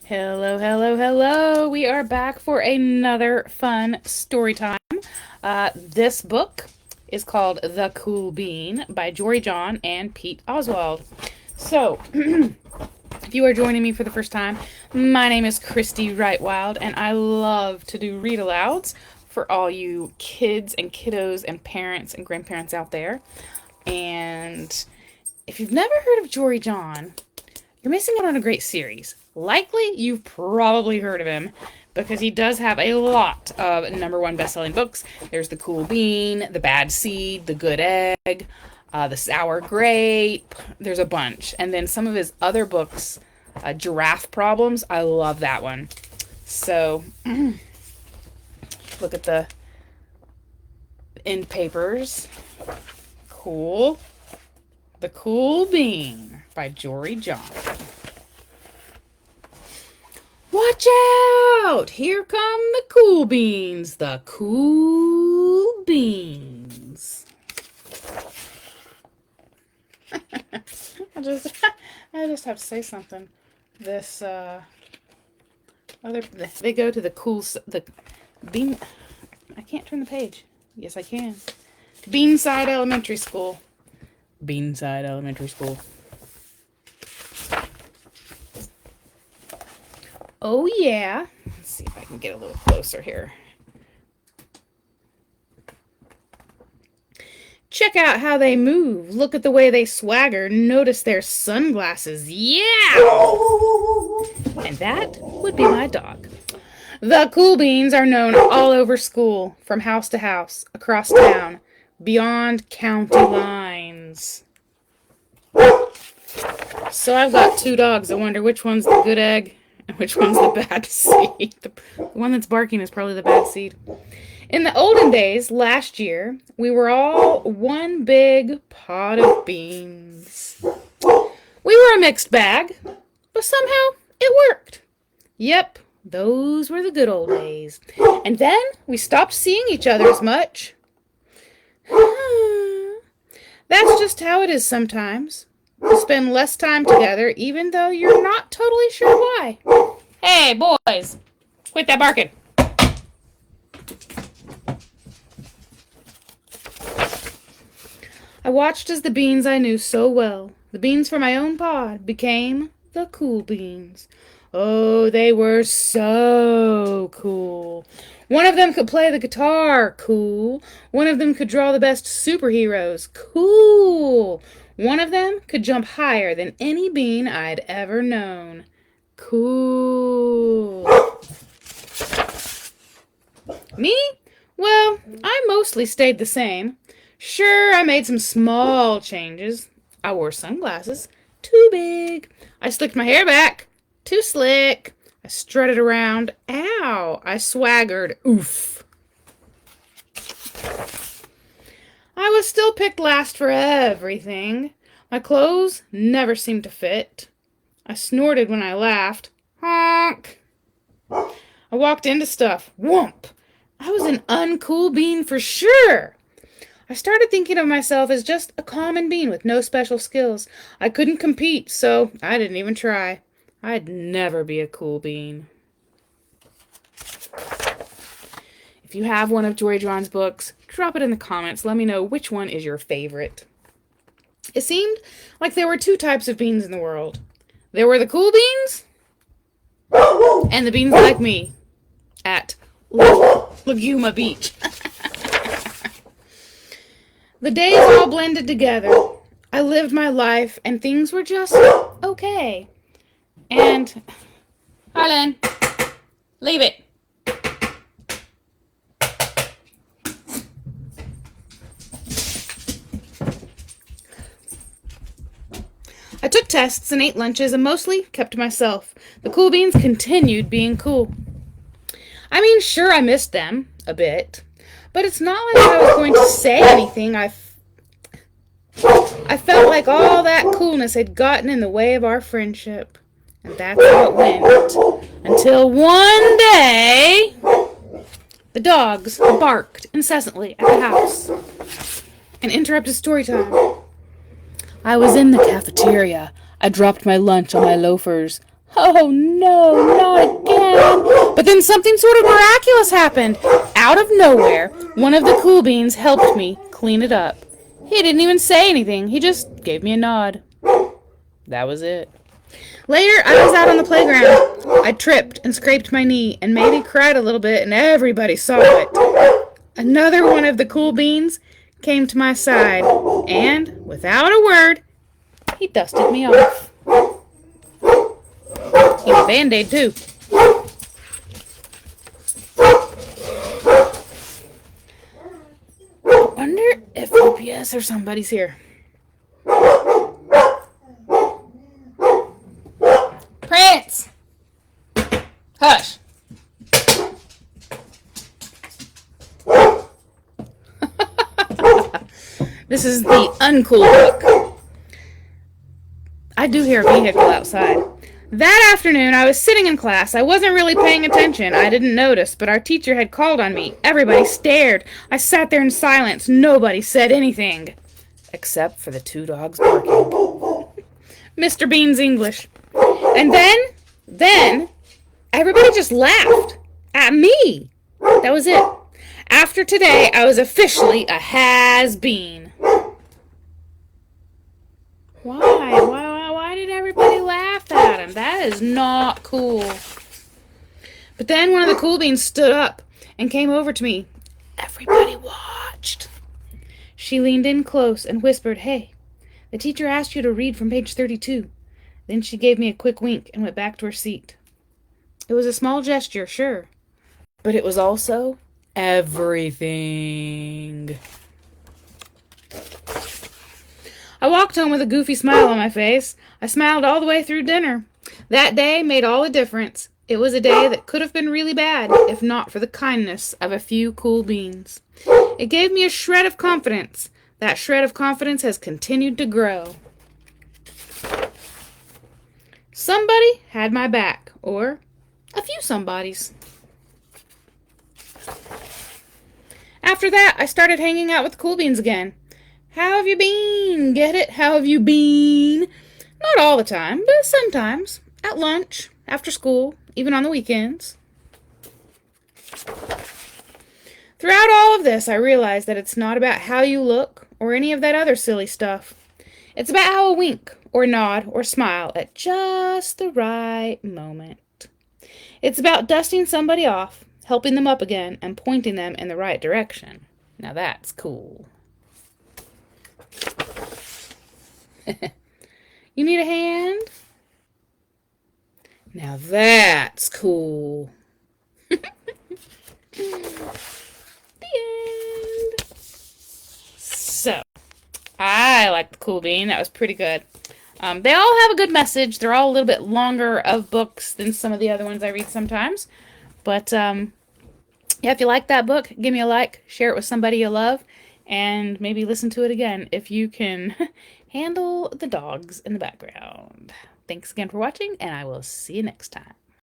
Hello, hello, hello. We are back for another fun story time. This book is called The Cool Bean by Jory John and Pete Oswald. So, if you are joining me for the first time, my name is Christie Wright Wild, and I love to do read-alouds for all you kids and kiddos and parents and grandparents out there. And if you've never heard of Jory John, you're missing out on a great series. Likely, you've probably heard of him because he does have a lot of #1 best-selling books. There's The Cool Bean, The Bad Seed, The Good Egg, The Sour Grape. There's a bunch. And then some of his other books, Giraffe Problems. I love that one. So, look at the end papers. Cool. The Cool Bean by Jory John. Watch out! Here come the cool beans. The cool beans. I just have to say something. This they go to the bean. I can't turn the page. Yes, I can. Beanside Elementary School. Beanside Elementary School. Oh yeah. Let's see if I can get a little closer here. Check out how they move. Look at the way they swagger. Notice their sunglasses. Yeah! And that would be my dog. The Cool Beans are known all over school, from house to house, across town, beyond county lines. So I've got 2 dogs. I wonder which one's the good egg and which one's the bad seed. The one that's barking is probably the bad seed. In the olden days, last year, we were all one big pot of beans. We were a mixed bag, but somehow it worked. Yep, those were the good old days. And then we stopped seeing each other as much. That's just how it is sometimes. You spend less time together even though you're not totally sure why. Hey, boys, quit that barking. I watched as the beans I knew so well, the beans from my own pod, became the cool beans. Oh, they were so cool. One of them could play the guitar. Cool. One of them could draw the best superheroes. Cool. One of them could jump higher than any bean I'd ever known. Cool. Me? Well, I mostly stayed the same. Sure, I made some small changes. I wore sunglasses. Too big. I slicked my hair back. Too slick. I strutted around. Ow! I swaggered. Oof. I was still picked last for everything. My clothes never seemed to fit. I snorted when I laughed. Honk! I walked into stuff. Whoomp! I was an uncool bean for sure. I started thinking of myself as just a common bean with no special skills. I couldn't compete, so I didn't even try. I'd never be a cool bean. If you have one of Jory John's books, drop it in the comments. Let me know which one is your favorite. It seemed like there were 2 types of beans in the world. There were the cool beans and the beans like me at Laguna Beach. The days all blended together. I lived my life and things were just okay. And, Harlan, leave it. I took tests and ate lunches and mostly kept to myself. The cool beans continued being cool. I mean, sure, I missed them a bit, but it's not like I was going to say anything. I felt like all that coolness had gotten in the way of our friendship. And that's how it went. Until one day, the dogs barked incessantly at the house and interrupted story time. I was in the cafeteria. I dropped my lunch on my loafers. Oh no, not again. But then something sort of miraculous happened. Out of nowhere, one of the cool beans helped me clean it up. He didn't even say anything, he just gave me a nod. That was it. Later, I was out on the playground. I tripped and scraped my knee and maybe cried a little bit, and everybody saw it. Another one of the cool beans came to my side, and, without a word, he dusted me off. He had a Band-Aid, too. I wonder if OPS or somebody's here. Prince! Hush! This is the uncool book. I do hear a vehicle outside. That afternoon, I was sitting in class. I wasn't really paying attention. I didn't notice, but our teacher had called on me. Everybody stared. I sat there in silence. Nobody said anything. Except for the two dogs barking. Mr. Bean's English. And then, everybody just laughed. At me. That was it. After today, I was officially a has-been. Why did everybody laugh at him? That is not cool. But then one of the cool beans stood up and came over to me. Everybody watched. She leaned in close and whispered, "Hey, the teacher asked you to read from page 32. Then she gave me a quick wink and went back to her seat. It was a small gesture, sure, but it was also everything. I walked home with a goofy smile on my face. I smiled all the way through dinner. That day made all the difference. It was a day that could have been really bad if not for the kindness of a few cool beans. It gave me a shred of confidence. That shred of confidence has continued to grow. Somebody had my back, or a few somebodies. After that, I started hanging out with the cool beans again. How have you been? Get it? How have you been? Not all the time, but sometimes. At lunch, after school, even on the weekends. Throughout all of this, I realized that it's not about how you look or any of that other silly stuff. It's about how a wink or nod or smile at just the right moment. It's about dusting somebody off, helping them up again, and pointing them in the right direction. Now that's cool. You need a hand? Now that's cool. The end. So, I like the Cool Bean. That was pretty good. They all have a good message. They're all a little bit longer of books than some of the other ones I read sometimes. But, yeah, if you like that book, give me a like, share it with somebody you love, and maybe listen to it again if you can handle the dogs in the background. Thanks again for watching, and I will see you next time.